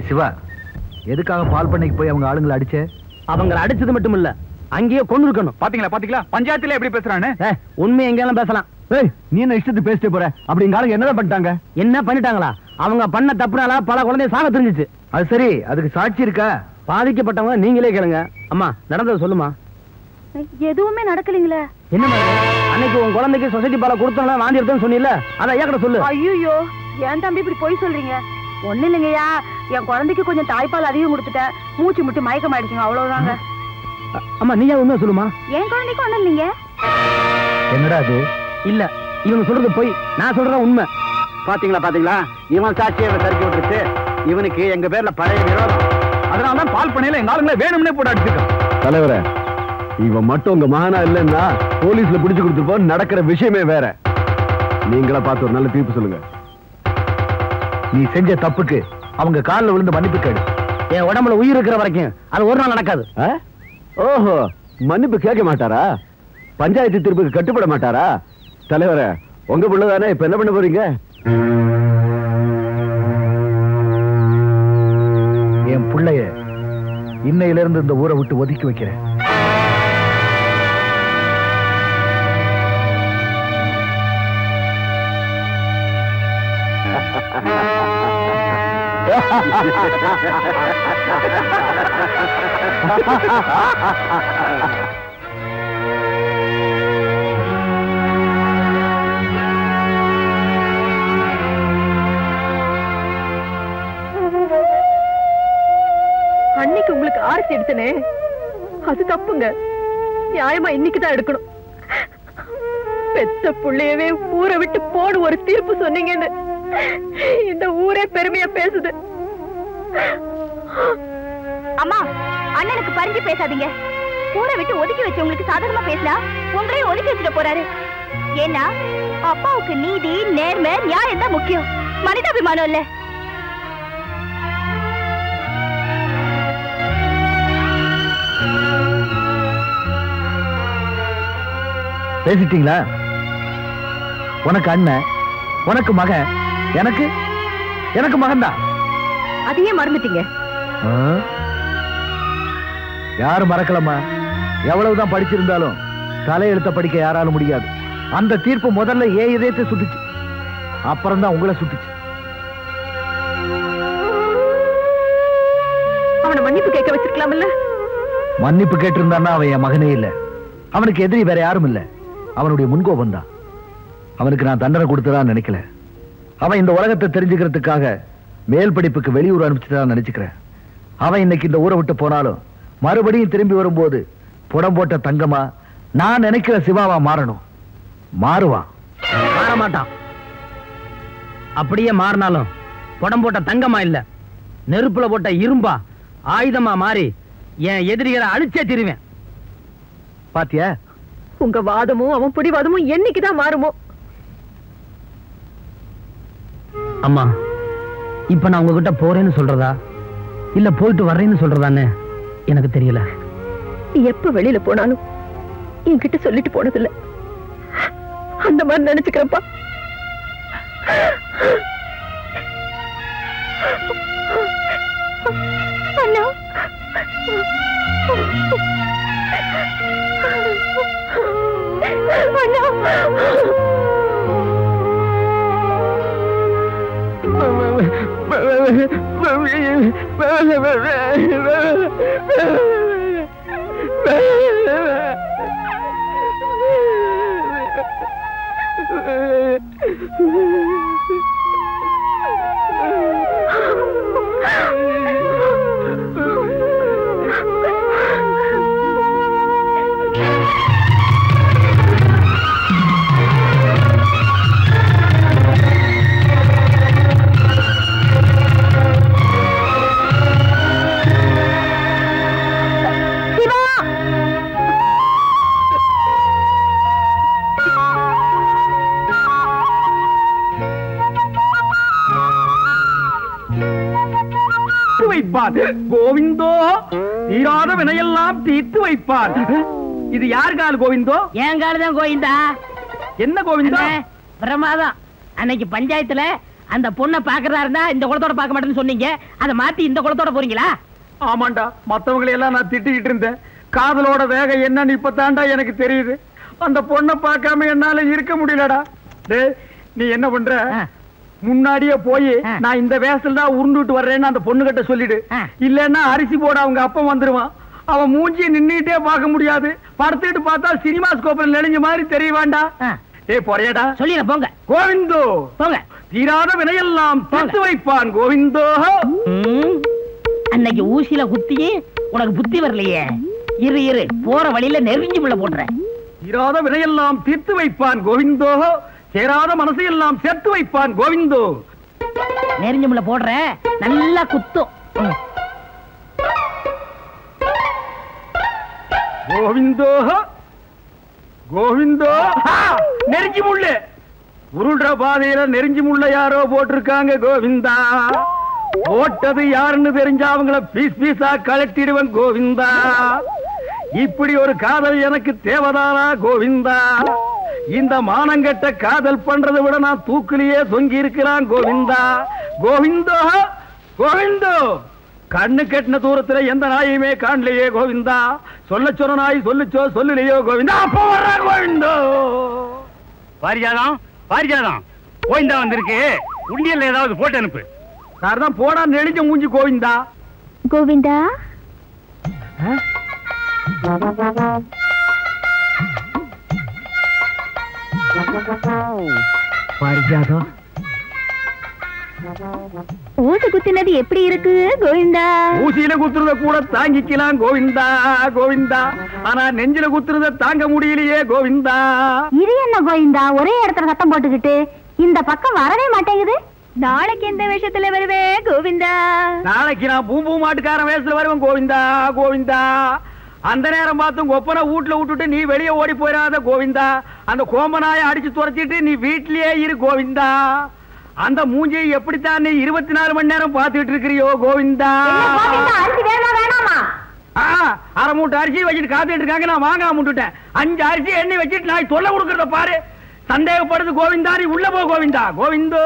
சிவா, எதுக்காக பால் பண்ணைக்கு போய் அவங்க ஆளுங்களை அடிச்ச? அவங்க அடிச்சது மட்டும் இல்ல, அங்கேயே கொண்டு இருக்கணும். பாத்தீங்களா பஞ்சாயத்துல எப்படி பேசுறானு? உண்மை எங்கெல்லாம் பேசலாம். நீ என்ன இஷ்டத்துக்கு பேசிட்டு போற? அப்படி எங்க ஆளுங்க என்னதான் பண்ணிட்டாங்க? என்ன பண்ணிட்டாங்களா? அவங்க பண்ண தப்புனால பல குழந்தைய சாக தெரிஞ்சிச்சு. அது சரி, அதுக்கு சாட்சி இருக்கா? பாதிக்கப்பட்டவங்க நீங்களே கேளுங்க. அம்மா, நடந்தது சொல்லுமா. எதுவுமே நடக்கலீங்களே. என்ன அன்னைக்கு உன் குழந்தைக்கு சொசைட்டி பால கொடுத்தோம்னா வாந்தி எடுத்தோம்னு சொன்னீல்ல, அதை ஐயா கிட்ட சொல்லு. ஐயோ, ஏன் தம்பி இப்படி போய் சொல்றீங்க? ஒண்ணு இல்லைங்கய்யா, என் குழந்தைக்கு கொஞ்சம் தாய்ப்பால் அதிகம் கொடுத்துட்டேன், மூச்சு முட்டி மயக்கம் ஆயிடுச்சுங்க, அவ்வளவுதாங்க. அம்மா, நீயா உண்மை சொல்லுமா. என் குழந்தைக்கு ஒண்ணும் இல்லைங்க. என்னடா அது? இல்ல, இவங்க சொல்றது போய், நான் சொல்றேன் உண்மை. பாத்தீங்களா, இவன் சாட்சியை தடுக்கி விட்டுட்டு இவனுக்கு எங்க பேர்ல பழைய விரோதம். அதனாலதான் பால் பண்ணையில எங்க ஆளுங்களை வேணும்னே போட்டு அடிச்சிருக்கான். தலைவரே, இவன் மட்டும் உங்க மகனா இல்லைன்னா போலீஸ்ல பிடிச்சு கொடுத்துருப்போம். நடக்கிற விஷயமே வேற. நீங்களா பார்த்து ஒரு நல்ல தீர்ப்பு சொல்லுங்க. நீ செஞ்ச தப்புக்கு அவங்க காலில் விழுந்து மன்னிப்பு கேடு. என் உடம்புல உயிர் இருக்கிற வரைக்கும் அது ஒரு நாள் நடக்காது. ஓஹோ, மன்னிப்பு கேட்க மாட்டாரா? பஞ்சாயத்து தீர்ப்புக்கு கட்டுப்பட மாட்டாரா? தலைவரே, உங்க பிள்ளைதானே, இப்ப என்ன பண்ண போறீங்க? என் பிள்ளைய இன்னையிலிருந்து இந்த ஊரை விட்டு ஒதுக்கி வைக்கிறேன். அன்னைக்கு உங்களுக்கு ஆர்த்தி எடுத்தனே, அது தப்புங்க. நியாயமா இன்னைக்குதான் எடுக்கணும். பெத்த புள்ளையவே ஊரை விட்டு போடு ஒரு தீர்ப்பு சொன்னீங்கன்னு இந்த ஊரே பெருமையா பேசுது. அம்மா, அண்ணனுக்கு பறிஞ்சு பேசாதீங்க. ஊரை விட்டு ஒதுக்கி வச்சு உங்களுக்கு சாதகமா பேசினா உங்களையும் ஒதுக்கி வச்சுட்டு போறாரு. ஏன்னா அப்பாவுக்கு நீதி, நேர்மை, நியாயம் தான் முக்கியம், மனிதாபிமானம் இல்ல. பேசிட்டீங்களா? உனக்கு அண்ணன், உனக்கு மகன், எனக்கு எனக்கு மகன் தான். அதையே மறந்துட்டீங்க. யாரும் மறக்கலம்மா. எவ்வளவுதான் படிச்சிருந்தாலும் தலையெழுத்த படிக்க யாராலும் முடியாது. அந்த தீர்ப்பு முதல்ல ஏன் இதயத்தை சுட்டுச்சு, அப்புறம் தான் உங்களை சுட்டுச்சு. அவனை மன்னிப்பு கேட்க வச்சிருக்கலாம்ல. மன்னிப்பு கேட்டிருந்தான்னா அவன் என் மகனே இல்ல. அவனுக்கு எதிரி வேற யாரும் இல்ல. அவனுடைய முன்கோபம் தான். அவனுக்கு நான் தண்டனை கொடுத்ததான் நினைக்கல. அவன் இந்த உலகத்தை தெரிஞ்சுக்கிறதுக்காக மேல் படிப்புக்கு வெளியூர் அனுப்பிச்சுதான் நினைச்சுக்கிறேன். அவன் இன்னைக்கு இந்த ஊரை விட்டு போனாலும் மறுபடியும் திரும்பி வரும்போது புடம் போட்ட தங்கமா நான் நினைக்கிற சிவாவா மாறணும். மாறுவான். மாற மாட்டான். அப்படியே மாறினாலும் புடம் போட்ட தங்கமா இல்ல, நெருப்புல போட்ட இரும்பா, ஆயுதமா மாறி என் எதிரிகளை அழிச்சே திருவேன். பாத்தியா? உங்க வாதமும் அவன் பிடிவாதமும் என்னைக்குதான் மாறுமோ? அம்மா, இப்ப நான் உங்ககிட்ட போறேன்னு சொல்றதா இல்ல போயிட்டு வர்றேன்னு சொல்றதான்னு எனக்கு தெரியல. எப்ப வெளியில போனாலும் என்கிட்ட சொல்லிட்டு போனதில்ல. அந்த மாதிரி நினைச்சுக்கிறப்பா. அண்ணா, கோவிந்தோ தீராத வினையெல்லாம் தீர்த்து வைப்பார். இது யார் கால் கோவிந்தோ? என் கால் தான் கோவிந்தா. என்ன கோவிந்தோ? பிரமாதம். அன்னைக்கு பஞ்சாயத்துல அந்த பொண்ணை பாக்குறதா இருந்தா இந்த குளத்தோட பார்க்க மாட்டேன்னு சொன்னீங்க. அதை மாத்தி இந்த குளத்தோட போறீங்களா? ஆமாண்டா, மத்தவங்களை எல்லாம் நான் திட்டிக்கிட்டு இருந்தேன். காதலோட வேகம் என்னன்னு இப்பதான்டா எனக்கு தெரியுது. அந்த பொண்ணை பார்க்காம என்னால இருக்க முடியலடா. நீ என்ன பண்ற? முன்னாடியே போய் நான் இந்த வேசல் தான் உருண்டுட்டு வர்றேன்னு அந்த பொண்ணு கிட்ட சொல்லிடு. இல்லன்னா அரிசி போட அவங்க அப்பா வந்துருவான். அவன் மூஞ்சி நின்னுட்டே பார்க்க முடியாது. படுத்துட்டு பார்த்தா சினிமா ஸ்கோப்ல நெளிஞ்ச மாதிரி தெரியவாண்டா. போறியாடா? சொல்லிட போங்க. கோவிந்தோ போங்க. தீராத வினையெல்லாம் தீர்த்து வைப்பான் கோவிந்தோ. அன்னைக்கு ஊசியில குத்தி உனக்கு புத்தி வரலையே. இரு இரு, போற வழியில நெருங்கி முள்ள போடுறேன். தீராத வினையெல்லாம் தீர்த்து வைப்பான் கோவிந்தோ. சேராத மனசையெல்லாம் சேர்த்து வைப்பான் கோவிந்தோ. நெருங்கி முள்ள போடுற, நல்லா குத்தும். கோவிந்தோ கோவிந்தோ. நெருஞ்சி முள்ளு உருள்ற பாதையில நெருஞ்சி முள்ள யாரோ போட்டிருக்காங்க கோவிந்தா. போட்டது யாருன்னு தெரிஞ்சா அவங்கள பீஸ் பீஸா கலட்டிடுவன் கோவிந்தா. இப்படி ஒரு காதல் எனக்கு தேவதானா கோவிந்தா? இந்த மானங்கட்ட காதல் பண்றதை விட நான் தூக்கிலேயே தொங்கி இருக்கிறான் கோவிந்தா. கோவிந்தோ கோவிந்தோ. கண்ணு கட்டின தூரத்துல எந்த நாயுமே காணலையே கோவிந்தா. சொல்ல சொன்ன நாய் சொல்லுச்சோ சொல்லலையோ கோவிந்தா. அப்ப வர்ற கோவிந்தோ. பாரிஜாதம் பாரிஜாதம், கோவிந்தா வந்திருக்கு. உண்டியல்ல ஏதாவது போட்டு அனுப்பு. சார்தான் போடா நெளிஞ்ச மூஞ்சி கோவிந்தா. கோவிந்தா பாரிஜாதம், ஊசி குத்தினது எப்படி இருக்கு கோவிந்தா? ஊசியில குத்துறத கூட தாங்கிக்கலாம் கோவிந்தா கோவிந்தா. ஆனா நெஞ்சில குத்துறத தாங்க முடியலையே கோவிந்தா. இது என்ன கோவிந்தா ஒரே இடத்துல சத்தம் போட்டுக்கிட்டு இந்த பக்கம் வரவே மாட்டேங்குது? நாளைக்கு எந்த வேஷத்துல வருவே கோவிந்தா? நாளைக்கு நான் பூம்பூ மாட்டுக்காரன் வேஷத்துல வருவேன் கோவிந்தா கோவிந்தா. அந்த நேரம் பார்த்து ஒப்பனை வீட்டுல விட்டுட்டு நீ வெளியே ஓடி போயிடாத கோவிந்தா. அந்த கோம்பனாய அடிச்சு துரைச்சிட்டு நீ வீட்லயே இரு கோவிந்தா. அந்த மூஞ்சியை எப்படித்தான் நீ 24 மணி நேரம் பார்த்துட்டு இருக்கிறியோ கோவிந்தா. அரை மூட்டை அரிசி வச்சுட்டு காத்துட்டு இருக்காங்க. நான் வாங்காம விட்டுட்டேன். 5 அரிசி எண்ணெய் வச்சுட்டு நான் தொல்லை கொடுக்கறத பாரு. சந்தேகப்படுது கோவிந்தா. நீ உள்ள போ கோவிந்தா. கோவிந்தோ